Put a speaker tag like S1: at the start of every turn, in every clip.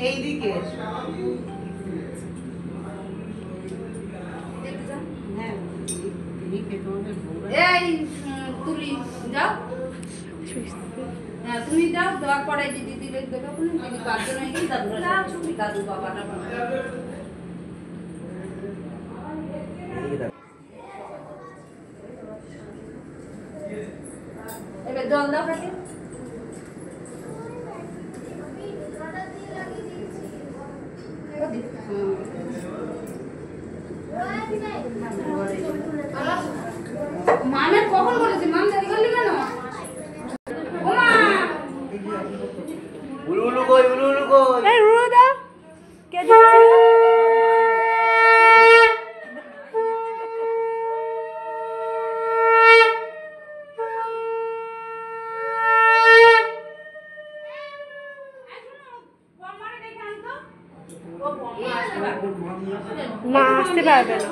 S1: এইদিকে তুমি যাও, হ্যাঁ তুমি যাও, দেওয়ার পরে দিদি দিলে দেবে, দিদি পাঁচজন হয়ে গেছে, দাদু বাবাটা এবার জল দাও কাকে মামের কখন বলেছি মাম দেরি করলি কেন ও মা
S2: উলুলু কই উলুলু কই
S3: এই উলু দাও কে দিচ্ছে মা আসতে পারবে না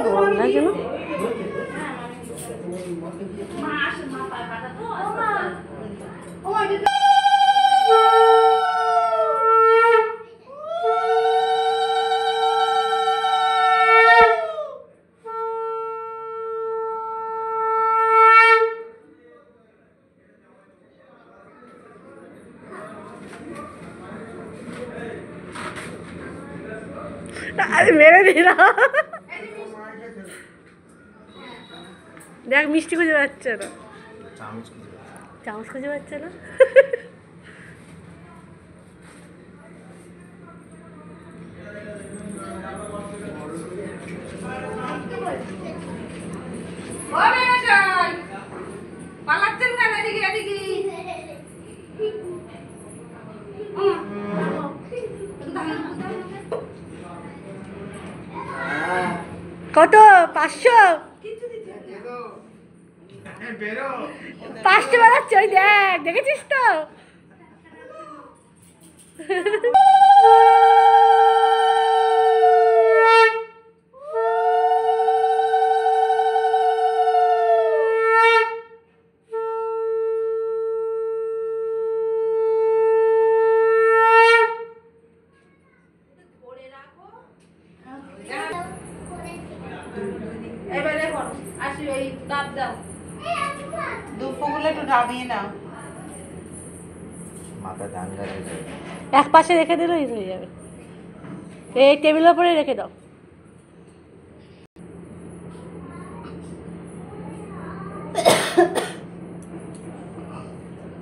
S3: গরম না যেন अरे मेरे नहीं रहा देख मिष्टि खुঁজে পাচ্ছে না চামচ খুঁজে পাচ্ছে না
S1: ও মেয়ে যাই পালাচ্ছেন কেন এদিকে এদিকে
S3: কত 500 500 বাড়াচ্ছে ওই দেখ দেখেছিস তো
S1: এবারে করো আসি ওই কাপ দাও
S4: দুপুরগুলো একটু নামিয়ে নাও
S2: মাথা ধান গাড়ি
S3: এক পাশে রেখে দিলেই হয়ে যাবে এই টেবিলের উপরে রেখে দাও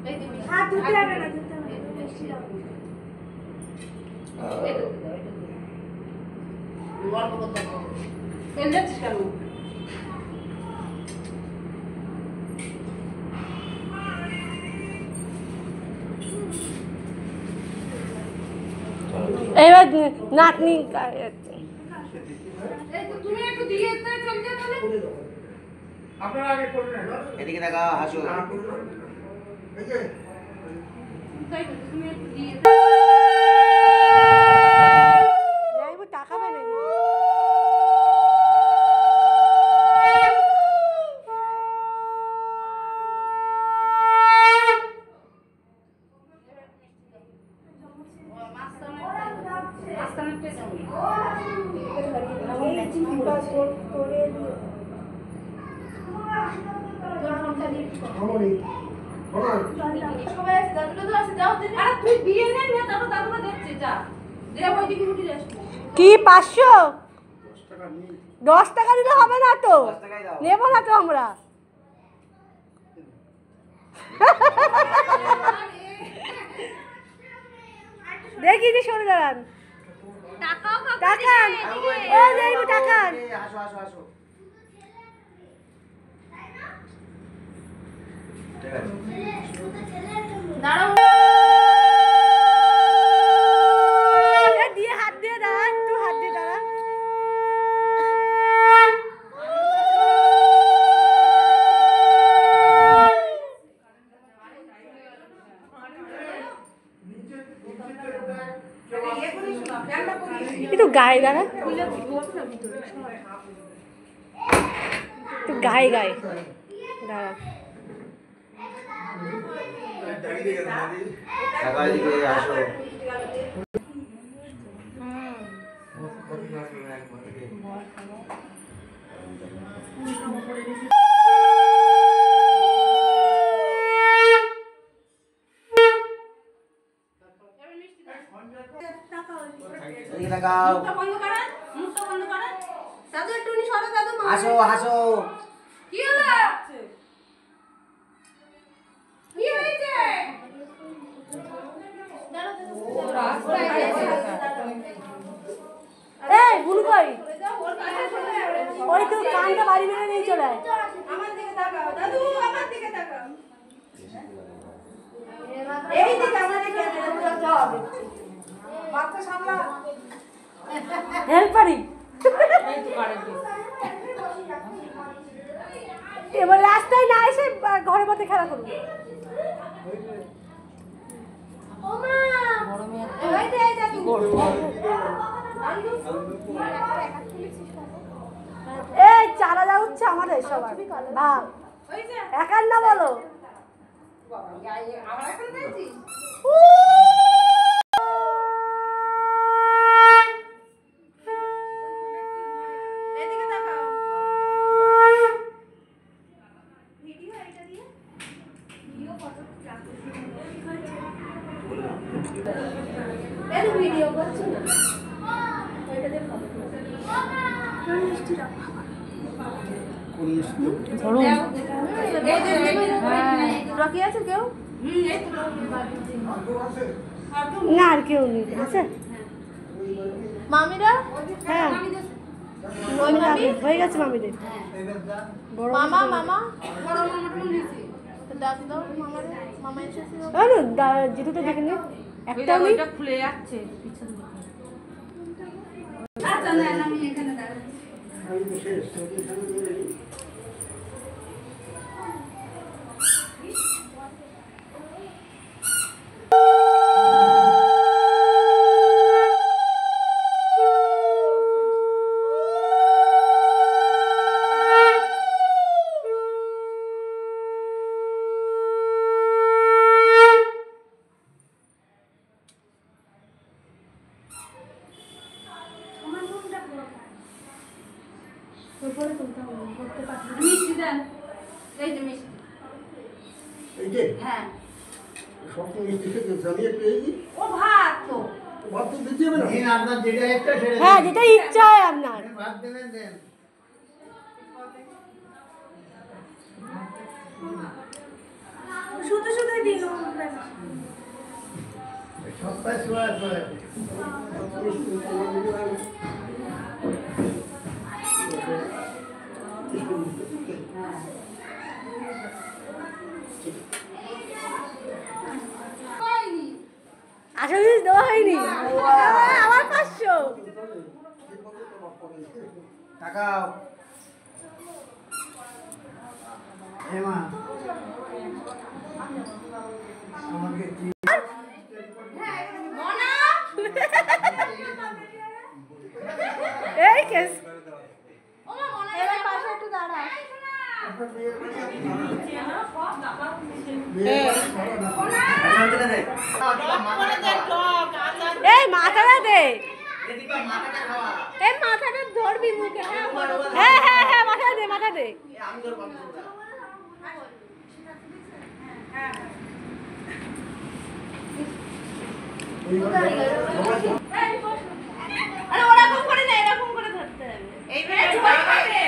S1: এই দিবি হাত ধুতে হবে না ধুতে হবে গল্প করতে হবে কেন যাচ্ছিস কেন
S3: এবার নাতনি
S1: তুমি একটু দিয়ে চল যা তাহলে
S2: আপনারা আগে করুন এদিকে দেখা হাসো
S1: তাই তো, তুমি একটু দিয়ে
S3: যাইবো টাকা পেলে
S1: মাঝখানেরটা যাবো। আরে তুই দিয়ে নে না, তারপর দাদুরা দেখছে, যা যে ওইদিকে উঠে যাস।
S3: কি 500 10 টাকা দিলে হবে না তো, নেবো না তো আমরা। দেখি দি সরে দাঁড়ান, টাকান ও যাইবো টাকান।
S2: আসো আসো আসো ঠিক আছে
S1: দাঁড়াও,
S3: এ দিয়ে হাত দিয়ে দাঁড়া, একটু হাত দিয়ে দাঁড়া। একটু গায়ে দাঁড়া, একটু গায়ে গায়ে দাঁড়া।
S2: টাকা দিকে আসো এদিকে তাকাও
S1: মুখটা বন্ধ করেন, মুখটা বন্ধ করেন। দাদু একটু নি সরো, দাদু মা।
S2: আসো আসো
S1: কি হলো? কি হয়েছে?
S3: এই বুলু কই, ওই তো কানটা বাড়ি মেরে নিয়ে চলে আয়।
S1: আমার দিকে তাকাও, দাদু আমার দিকে তাকাও। এই দিকে আমার দিকে যাও। বাচ্চা সামলা।
S3: হেল্পারি
S1: এই তো পারে কি?
S3: এবার রাস্তায় না এসে ঘরের মধ্যে খেলা করবে। এই চালা যা হচ্ছে আমাদের সবার ভাব, একার না বলো।
S1: আমার এখন দেখছিস? এদিকে তাকাও। ভিডিও এটা দিয়ে ভিডিও ফটো এই ভিডিও করছ না, ওইটা দিয়ে ফটো রকি আছে কেউ?
S3: না আর কেউ নেই, আছে
S1: মামিরা?
S3: হ্যাঁ হয়ে গেছে মামিদের বড়
S1: মামা মামা বড় মামাটা নিয়েছি, ডাক দাও মামা, মামা এসেছে।
S3: যেটুটা দেখে নি একটাও নেই।
S1: খুলে যাচ্ছে পিছন দিকে। আচ্ছা না আমি এখানে দাঁড়াচ্ছি। মিষ্টি দেন, এই যে মিষ্টি।
S5: এই যে
S1: হ্যাঁ
S5: সব তো মিষ্টি খেতে আমি একটু এই দিই।
S1: ও ভাত তো
S5: ভাত তো দিতে হবে না।
S2: আপনার যেটা একটা সেটা
S3: হ্যাঁ যেটা ইচ্ছা হয় আপনার।
S2: ভাত দেবেন দেন
S3: শুধু শুধুই দিন
S2: সপ্তাহে শোয়ার পরে
S3: আসলে জিনিস দেওয়া হয়নি, আমার 500।
S2: তাকাও হেমা আমাকে
S3: এই মাথাটা দে, এই মাথাটা ধরবি মুখে। হ্যাঁ হ্যাঁ হ্যাঁ মাথা দে, মাথা দে।
S1: আরে ওরকম করে না, এরকম করে ধরতে হবে।
S4: এইবারে